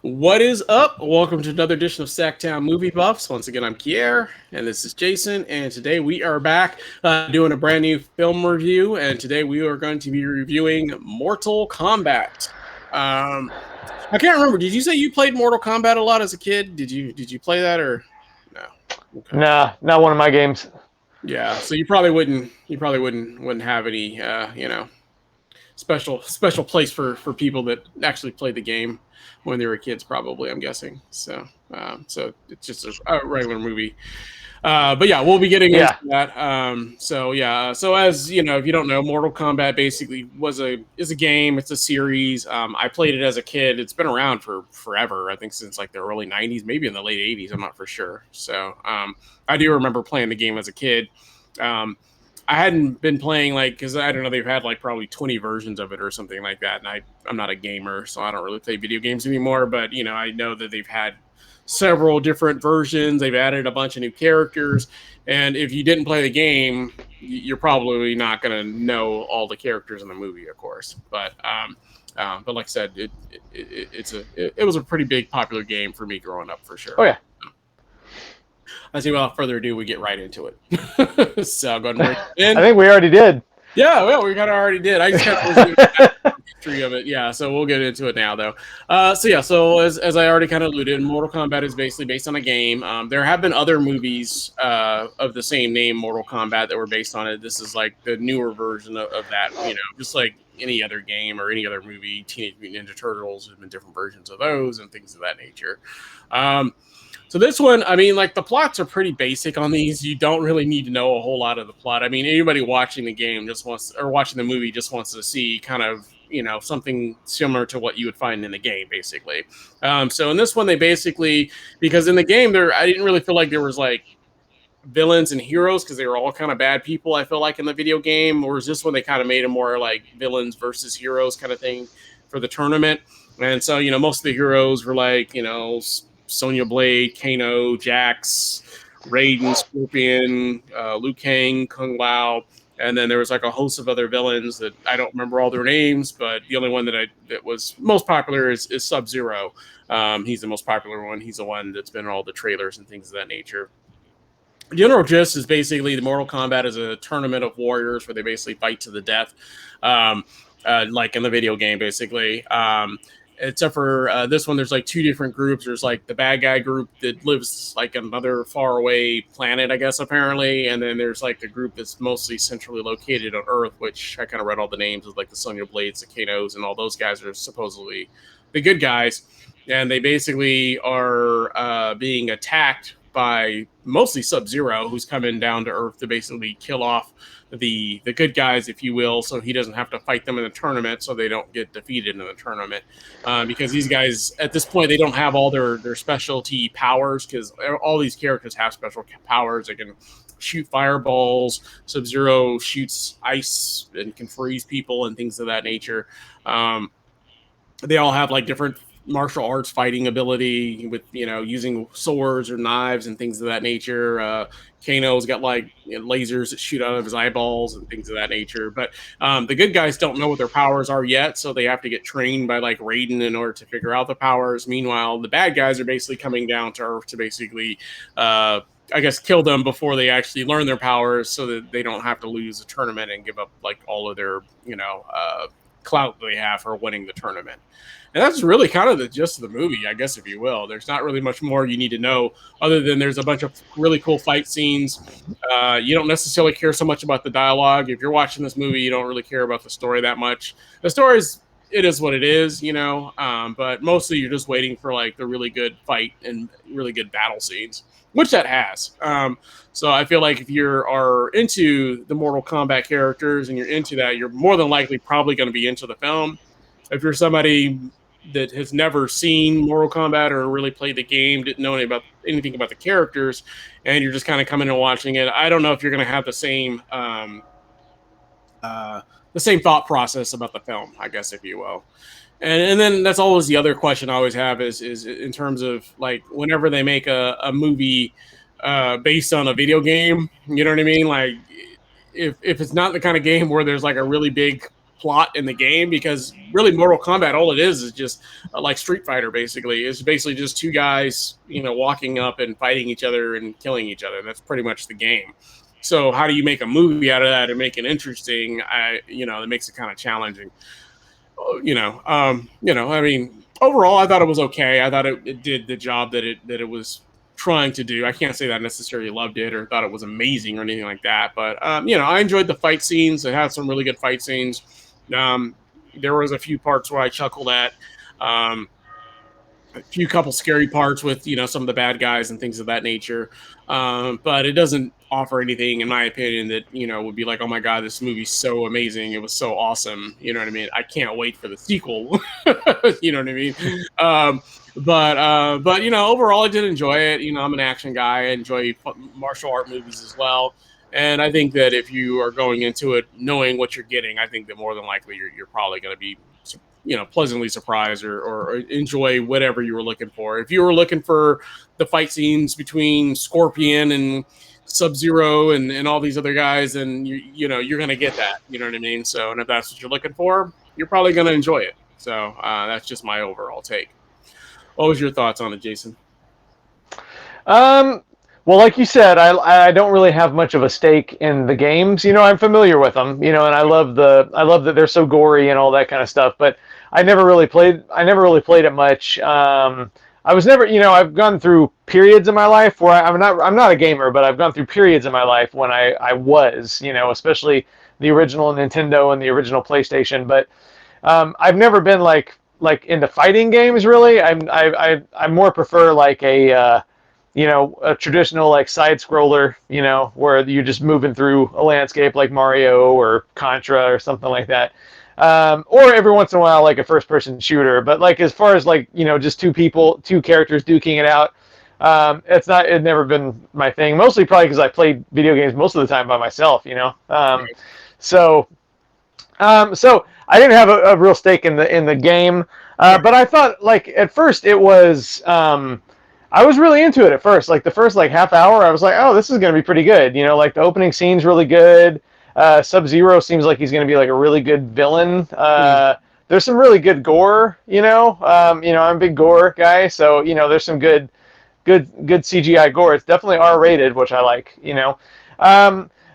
What is up? Welcome to another edition of SacTown Movie Buffs. Once again, I'm Kier, and this is Jason. And today we are back doing a brand new film review. And today we are going to be reviewing Mortal Kombat. I can't remember. Did you say you played Mortal Kombat a lot as a kid? Did you play that or no? Okay. Nah, not one of my games. Yeah. So you probably wouldn't have any special place for people that actually played the game when they were kids, probably. I'm guessing. So it's just a regular movie. But yeah, we'll be getting into Yeah, that. So as you know, if you don't know, Mortal Kombat basically is a game. It's a series. I played it as a kid. It's been around for forever. I think since like the early '90s, maybe in the late '80s. I'm not for sure. I do remember playing the game as a kid. Um, I hadn't been playing because I don't know, they've had like probably 20 versions of it or something like that, and I'm not a gamer, so I don't really play video games anymore. But I know that they've had several different versions. They've added a bunch of new characters, and if you didn't play the game, you're probably not going to know all the characters in the movie, of course. But like I said, it was a pretty big popular game for me growing up for sure. oh yeah. I see. Without further ado, we get right into it. So I'll go ahead and bring it in. I think we already did. Yeah, well, we kind of already did. I just kind of was the history of it. Yeah, so we'll get into it now, though. So as I already kind of alluded, Mortal Kombat is basically based on a game. There have been other movies of the same name, Mortal Kombat, that were based on it. This is like the newer version of that. Just like any other game or any other movie, Teenage Mutant Ninja Turtles, there's been different versions of those and things of that nature. So this one, I mean, like the plots are pretty basic on these. You don't really need to know a whole lot of the plot. I mean, anybody watching the game watching the movie just wants to see kind of, something similar to what you would find in the game, basically. So in this one, they basically, because in the game I didn't really feel like there was like villains and heroes because they were all kind of bad people. I feel like in the video game, whereas this one they kind of made it more like villains versus heroes kind of thing for the tournament. And so most of the heroes were like Sonya Blade, Kano, Jax, Raiden, Scorpion, Liu Kang, Kung Lao, and then there was like a host of other villains that I don't remember all their names, but the only one that was most popular is Sub-Zero. He's the most popular one. He's the one that's been in all the trailers and things of that nature. The general gist is basically the Mortal Kombat is a tournament of warriors where they basically fight to the death, like in the video game, basically. Except for this one, there's like two different groups. There's like the bad guy group that lives like another far away planet, I guess, apparently. And then there's like the group that's mostly centrally located on Earth, which I kind of read all the names of, like the Sonya Blades, the Kanos, and all those guys are supposedly the good guys. And they basically are being attacked by mostly Sub-Zero, who's coming down to Earth to basically kill off the good guys, if you will, so he doesn't have to fight them in the tournament, so they don't get defeated in the tournament. Because these guys, at this point, they don't have all their specialty powers, because all these characters have special powers. They can shoot fireballs. Sub-Zero shoots ice and can freeze people and things of that nature. They all have like different martial arts fighting ability with using swords or knives and things of that nature. Kano's got like lasers that shoot out of his eyeballs and things of that nature. But the good guys don't know what their powers are yet, so they have to get trained by like Raiden in order to figure out the powers. Meanwhile, the bad guys are basically coming down to Earth to basically I guess kill them before they actually learn their powers, so that they don't have to lose the tournament and give up like all of their clout they have for winning the tournament. And that's really kind of the gist of the movie, I guess, if you will. There's not really much more you need to know other than there's a bunch of really cool fight scenes. You don't necessarily care so much about the dialogue. If you're watching this movie, you don't really care about the story that much. The story's, it is what it is, but mostly you're just waiting for like the really good fight and really good battle scenes, which that has. So I feel like if you are into the Mortal Kombat characters and you're into that, you're more than likely probably going to be into the film. If you're somebody that has never seen Mortal Kombat or really played the game, didn't know anything about the characters, and you're just kind of coming and watching it, I don't know if you're going to have the same thought process about the film, I guess, if you will. And then that's always the other question I always have is in terms of like whenever they make a movie based on a video game, you know what I mean? Like if it's not the kind of game where there's like a really big plot in the game, because really Mortal Kombat, all it is just like Street Fighter. Basically, it's basically just two guys, walking up and fighting each other and killing each other. That's pretty much the game. So how do you make a movie out of that and make it interesting? It makes it kind of challenging. I mean, overall, I thought it was okay. I thought it did the job that it was trying to do. I can't say that I necessarily loved it or thought it was amazing or anything like that, but I enjoyed the fight scenes. It had some really good fight scenes. There was a few parts where I chuckled at. A few couple scary parts with some of the bad guys and things of that nature, but it doesn't offer anything, in my opinion, that would be like, oh my god, this movie's so amazing, it was so awesome. You know what I mean? I can't wait for the sequel. You know what I mean? But overall, I did enjoy it. I'm an action guy. I enjoy martial art movies as well. And I think that if you are going into it knowing what you're getting, I think that more than likely you're probably going to be pleasantly surprised or enjoy whatever you were looking for. If you were looking for the fight scenes between Scorpion and Sub-Zero and all these other guys, then you're going to get that. You know what I mean? So, and if that's what you're looking for, you're probably going to enjoy it. So that's just my overall take. What was your thoughts on it, Jason? Well, like you said, I don't really have much of a stake in the games. I'm familiar with them, and I love that they're so gory and all that kind of stuff. But I never really played it much. I was never, I've gone through periods in my life where I'm not a gamer, but I've gone through periods in my life when I was, especially the original Nintendo and the original PlayStation. But I've never been like into fighting games really. I more prefer like a traditional like side scroller, where you're just moving through a landscape like Mario or Contra or something like that. Or every once in a while, like a first person shooter. But like, as far as like, just two characters duking it out, it's never been my thing. Mostly probably because I played video games most of the time by myself, So I didn't have a real stake in the game. But I thought like at first it was, I was really into it at first. Like the first like half hour, I was like, oh, this is going to be pretty good. Like the opening scene's really good. Sub-Zero seems like he's going to be like a really good villain. There's some really good gore, I'm a big gore guy. So, there's some good CGI gore. It's definitely R-rated, which I like,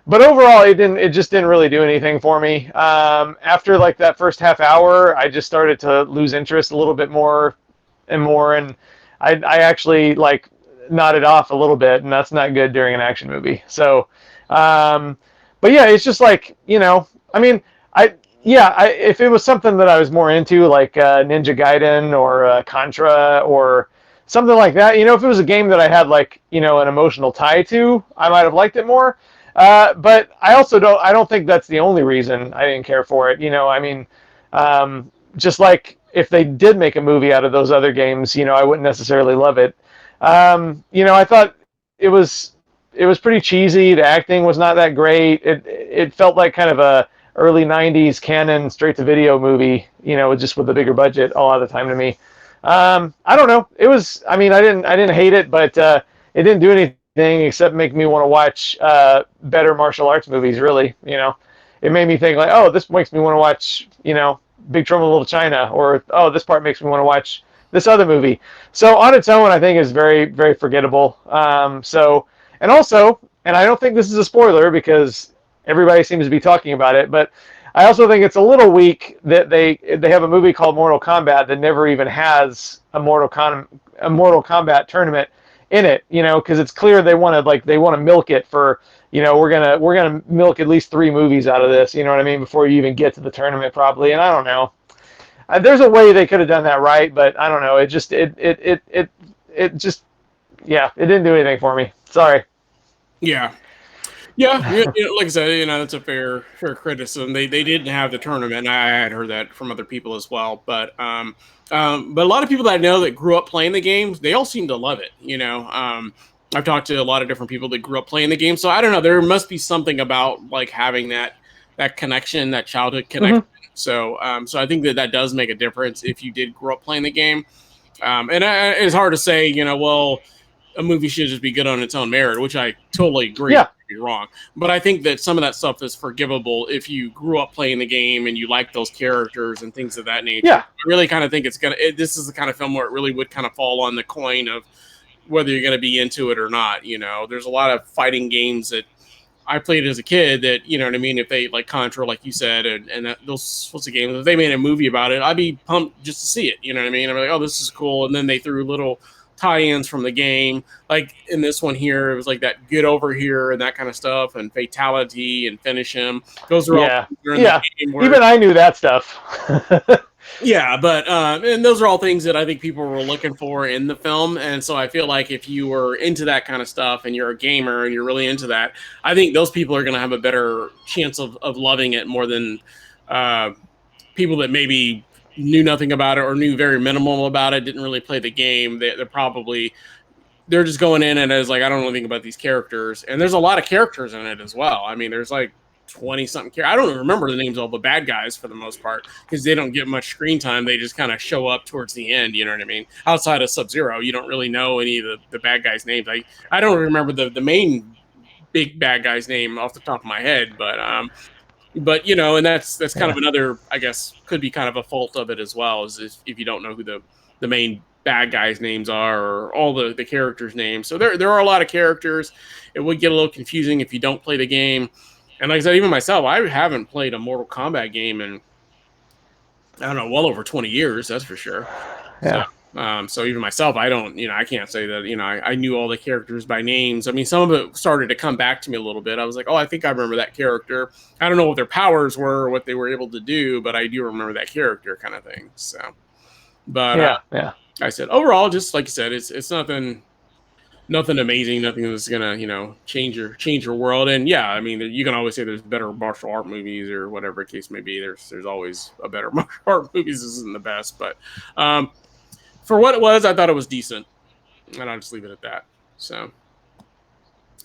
but overall it just didn't really do anything for me. After like that first half hour, I just started to lose interest a little bit more and more. And I actually like nodded off a little bit, and that's not good during an action movie. So, but yeah, it's just like, I mean, if it was something that I was more into, like Ninja Gaiden or Contra or something like that, if it was a game that I had like, an emotional tie to, I might have liked it more. But I don't think that's the only reason I didn't care for it. I mean, just like if they did make a movie out of those other games, I wouldn't necessarily love it. I thought it was pretty cheesy. The acting was not that great. It felt like kind of a early '90s canon straight to video movie, just with a bigger budget a lot of the time to me. I don't know. It was. I mean, I didn't hate it, but it didn't do anything except make me want to watch better martial arts movies. Really, it made me think like, oh, this makes me want to watch, Big Trouble in Little China, or oh, this part makes me want to watch this other movie. So on its own, I think is very, very forgettable. And also, and I don't think this is a spoiler because everybody seems to be talking about it, but I also think it's a little weak that they have a movie called Mortal Kombat that never even has a Mortal Kombat tournament in it, because it's clear they want to milk it for, we're gonna milk at least 3 movies out of this, you know what I mean, before you even get to the tournament probably. And I don't know. There's a way they could have done that right, but I don't know. It just it didn't do anything for me. Sorry. Yeah. Like I said, that's a fair criticism. They didn't have the tournament. I had heard that from other people as well, but a lot of people that I know that grew up playing the games, they all seem to love it. I've talked to a lot of different people that grew up playing the game, so I don't know. There must be something about like having that connection, that childhood connection. Mm-hmm. So I think that does make a difference if you did grow up playing the game. And it's hard to say, well, a movie should just be good on its own merit, which I totally agree. Yeah. Be wrong, but I think that some of that stuff is forgivable if you grew up playing the game and you like those characters and things of that nature. Yeah. I really kind of think this is the kind of film where it really would kind of fall on the coin of whether you're going to be into it or not. You know, there's a lot of fighting games that I played as a kid that, you know what I mean, if they like Contra, like you said, and those sorts of games, if they made a movie about it, I'd be pumped just to see it. You know what I mean? I'm like, oh, this is cool. And then they threw little tie-ins from the game. Like in this one here, it was like that get over here and that kind of stuff, and fatality and finish him. Those are all during the game where, even I knew that stuff. Yeah, but and those are all things that I think people were looking for in the film, and so I feel like if you were into that kind of stuff and you're a gamer and you're really into that, I think those people are going to have a better chance of loving it more than people that maybe knew nothing about it or knew very minimal about it, didn't really play the game. They're just going in and it's like, I don't know anything about these characters, and there's a lot of characters in it as well. I mean, there's like 20-something characters. I don't even remember the names of all the bad guys for the most part because they don't get much screen time. They just kind of show up towards the end. You know what I mean? Outside of Sub-Zero, you don't really know any of the bad guys' names. I don't remember the main big bad guy's name off the top of my head, but you know, and that's kind of another, I guess, could be kind of a fault of it as well, is if you don't know who the main bad guys' names are or all the characters' names. So there are a lot of characters. It would get a little confusing if you don't play the game. And like I said, even myself, I haven't played a Mortal Kombat game in, I don't know, well over 20 years, that's for sure. Yeah. So even myself, I don't, I can't say that, I knew all the characters by names. I mean, some of it started to come back to me a little bit. I was like, oh, I think I remember that character. I don't know what their powers were or what they were able to do, but I do remember that character kind of thing. So, but I said, overall, just like you said, it's nothing amazing, nothing that's gonna, change your world. And yeah, I mean, you can always say there's better martial art movies or whatever the case may be. There's always a better martial art movies. This isn't the best, but for what it was, I thought it was decent, and I'll just leave it at that. So,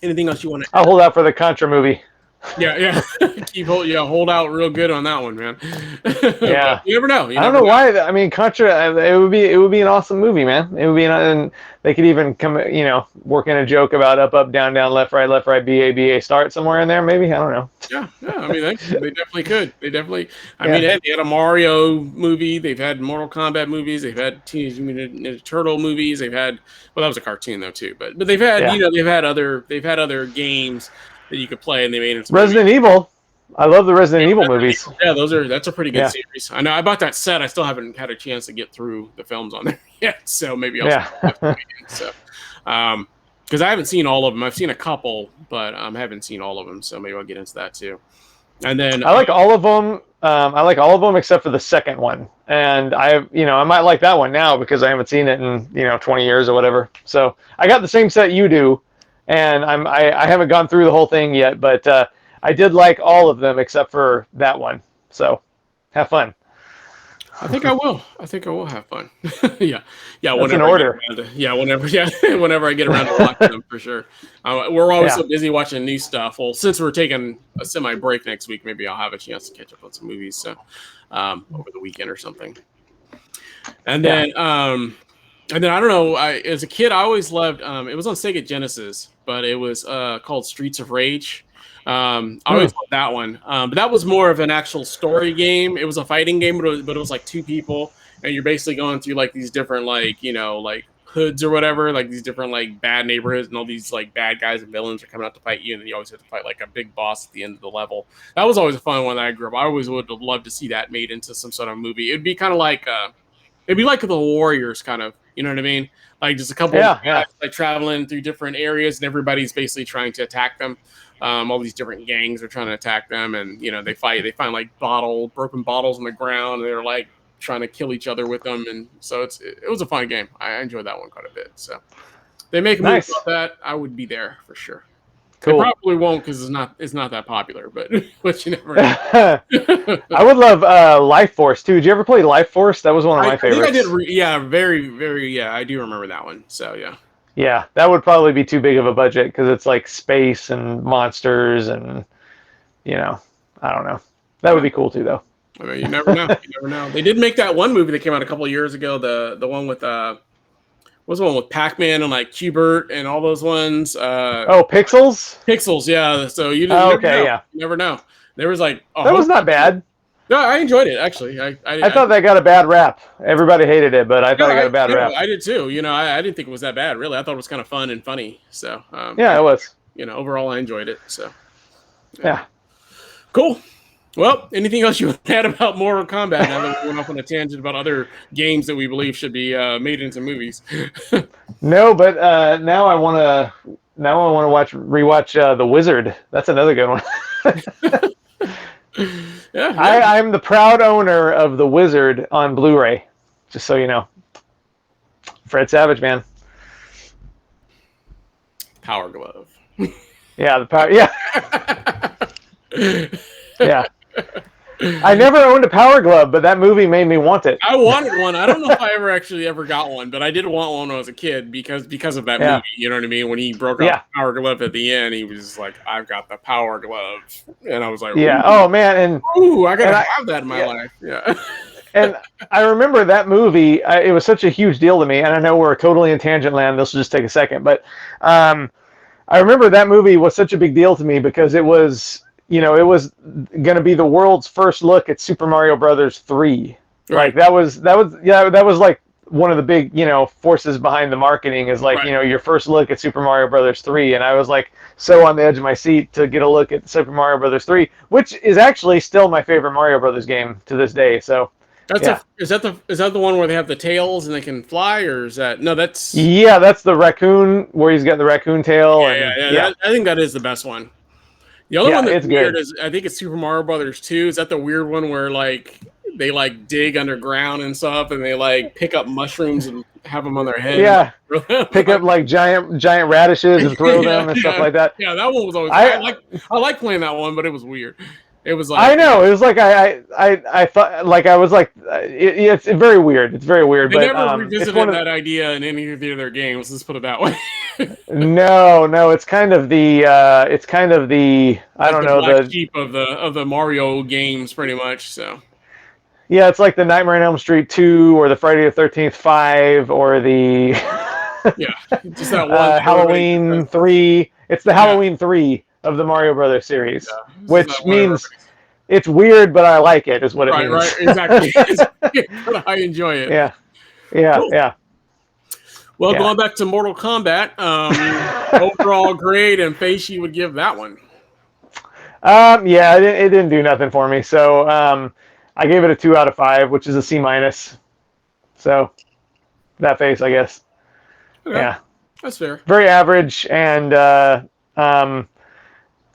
anything else you want to add? I'll hold out for the Contra movie. Yeah. Hold out real good on that one, man. Yeah, you never know. I don't know why. I mean, Contra. It would be an awesome movie, man. It would be, and they could even come, work in a joke about up, down, left, right, BA, start somewhere in there. Maybe, I don't know. Yeah. I mean, they definitely could. They definitely. I mean, they had a Mario movie. They've had Mortal Kombat movies. They've had Teenage Mutant Ninja Turtle movies. They've had, well, that was a cartoon though too. But they've had, they've had other games that you could play, and they made it. Resident Evil. I love the Resident Evil movies. Yeah, that's a pretty good series. I know I bought that set. I still haven't had a chance to get through the films on there yet, so maybe I'll because I haven't seen all of them. I've seen a couple, but I haven't seen all of them, so maybe I'll get into that too. And then I like all of them. I like all of them except for the second one, and I might like that one now because I haven't seen it in 20 years or whatever. So I got the same set you do. And I haven't gone through the whole thing yet, but I did like all of them except for that one. So have fun. I think I will. Have fun. Yeah. That's in order. Whenever I get around to watching them, for sure. We're always so busy watching new stuff. Well, since we're taking a semi break next week, maybe I'll have a chance to catch up on some movies. So over the weekend or something. And then I don't know. As a kid, I always loved. It was on Sega Genesis, but it was called Streets of Rage. I always loved that one. But that was more of an actual story game. It was a fighting game, but it was like two people, and you're basically going through like these different like hoods or whatever, like these different like bad neighborhoods, and all these like bad guys and villains are coming out to fight you, and then you always have to fight like a big boss at the end of the level. That was always a fun one that I grew up. I always would have loved to see that made into some sort of movie. It'd be kind of like it'd be like the Warriors kind of. You know what I mean? Like just a couple of guys like traveling through different areas, and everybody's basically trying to attack them. All these different gangs are trying to attack them, and they fight. They find like broken bottles on the ground, and they're like trying to kill each other with them. And so it was a fun game. I enjoyed that one quite a bit. So they make a movie about that, I would be there for sure. Cool. They probably won't because it's not that popular, but you never know. I would love Life Force too. Did you ever play Life Force? That was one of my favorites. I think I did. Very, very. I do remember that one. So yeah. Yeah, that would probably be too big of a budget because it's like space and monsters and I don't know. That would be cool too, though. I mean, you never know. They did make that one movie that came out a couple of years ago. The one with What's the one with Pac-Man and like Qbert and all those ones? Oh, Pixels. Pixels, yeah. So you Oh, never okay, know. yeah. You never know. There was like a That was not bad. No, I enjoyed it actually. I thought that got a bad rap. Everybody hated it, but I thought it got a bad rap. I did too. You know, I didn't think it was that bad. Really, I thought it was kind of fun and funny. So yeah, it was. You know, overall, I enjoyed it. So yeah. Cool. Well, anything else you want to add about Mortal Kombat now that we went off on a tangent about other games that we believe should be made into movies? No, but now I want to rewatch The Wizard. That's another good one. Yeah. I'm the proud owner of The Wizard on Blu-ray, just so you know. Fred Savage, man. Power Glove. Yeah, the power. Yeah. Yeah. I never owned a Power Glove, but that movie made me want it. I wanted one. I don't know if I ever got one, but I did want one when I was a kid because of that movie. You know what I mean? When he broke out the Power Glove at the end, he was just like, "I've got the Power Glove," and I was like, "Yeah, oh man!" And I gotta have that in my life. Yeah. And I remember that movie. It was such a huge deal to me. And I know we're totally in tangent land. This will just take a second, but I remember that movie was such a big deal to me because it was. It was going to be the world's first look at Super Mario Brothers 3. Right. Like that was like one of the big, forces behind the marketing is like, your first look at Super Mario Brothers 3. And I was like so on the edge of my seat to get a look at Super Mario Brothers 3, which is actually still my favorite Mario Brothers game to this day. So is that the one where they have the tails and they can fly, or is that that's that's the raccoon where he's got the raccoon tail. I think that is the best one. The other one that's weird is I think it's Super Mario Brothers 2. Is that the weird one where like they like dig underground and stuff and they like pick up mushrooms and have them on their head? Yeah, pick up like giant radishes and throw them and stuff like that. Yeah, that one was always. I like playing that one, but it was weird. It was like I know it was like I thought like I was like it's very weird. It's very weird. They but never revisited that idea in any of their games. Let's put it that way. No, it's kind of the I don't know, the sheep of the Mario games, pretty much. So yeah, it's like the Nightmare on Elm Street 2 or the Friday the 13th 5 or the just that one Halloween 3. It's the Halloween 3 of the Mario Brothers series, which means it's weird, but I like it. Is what it means. Right, exactly. But I enjoy it. Yeah. Cool. Well, going back to Mortal Kombat, overall grade and face you would give that one. It didn't do nothing for me. So I gave it a 2 out of 5, which is a C-. So that face, I guess. Okay. Yeah, that's fair. Very average, and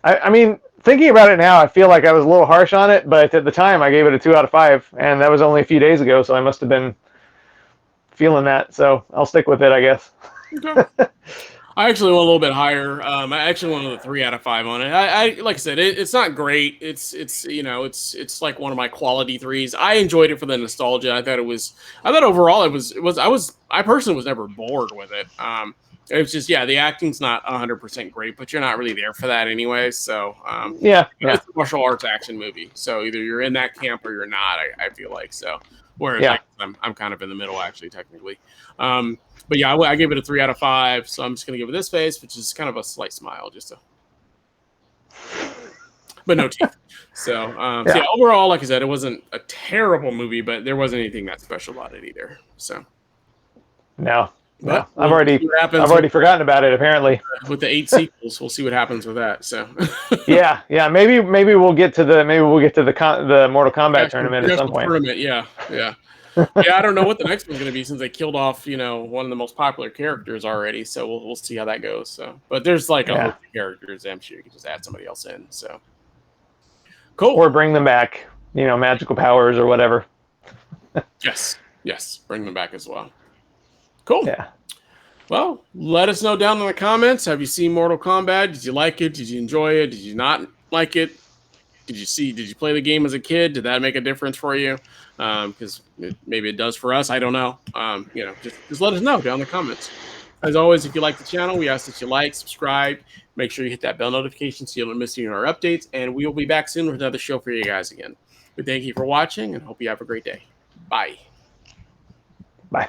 I mean, thinking about it now, I feel like I was a little harsh on it, but at the time I gave it a 2 out of 5, and that was only a few days ago, so I must have been feeling that. So I'll stick with it, I guess. Okay. I actually went a little bit higher. I actually went with a 3 out of 5 on it. I like I said, it's not great. It's like one of my quality 3s. I enjoyed it for the nostalgia. I thought overall I personally was never bored with it. It was just the acting's not 100% great, but you're not really there for that anyway. So it's a martial arts action movie. So either you're in that camp or you're not. I feel like so. Whereas I'm kind of in the middle actually technically. But I gave it a 3 out of 5. So I'm just gonna give it this face, which is kind of a slight smile, but no teeth. So overall, like I said, it wasn't a terrible movie, but there wasn't anything that special about it either. So no. I've already forgotten about it. Apparently, with the 8 sequels, we'll see what happens with that. So, maybe we'll get to the Mortal Kombat tournament at some point. Yeah. I don't know what the next one's going to be since they killed off one of the most popular characters already. So we'll see how that goes. So, but there's like a host of characters. I'm sure you can just add somebody else in. So, cool. Or bring them back. Magical powers or whatever. Yes, bring them back as well. Cool. Yeah. Well, let us know down in the comments. Have you seen Mortal Kombat? Did you like it? Did you enjoy it? Did you not like it? Did you play the game as a kid? Did that make a difference for you? Because maybe it does for us. I don't know. Just let us know down in the comments. As always, if you like the channel, we ask that you like, subscribe, make sure you hit that bell notification so you don't miss any of our updates. And we will be back soon with another show for you guys again. We thank you for watching and hope you have a great day. Bye. Bye.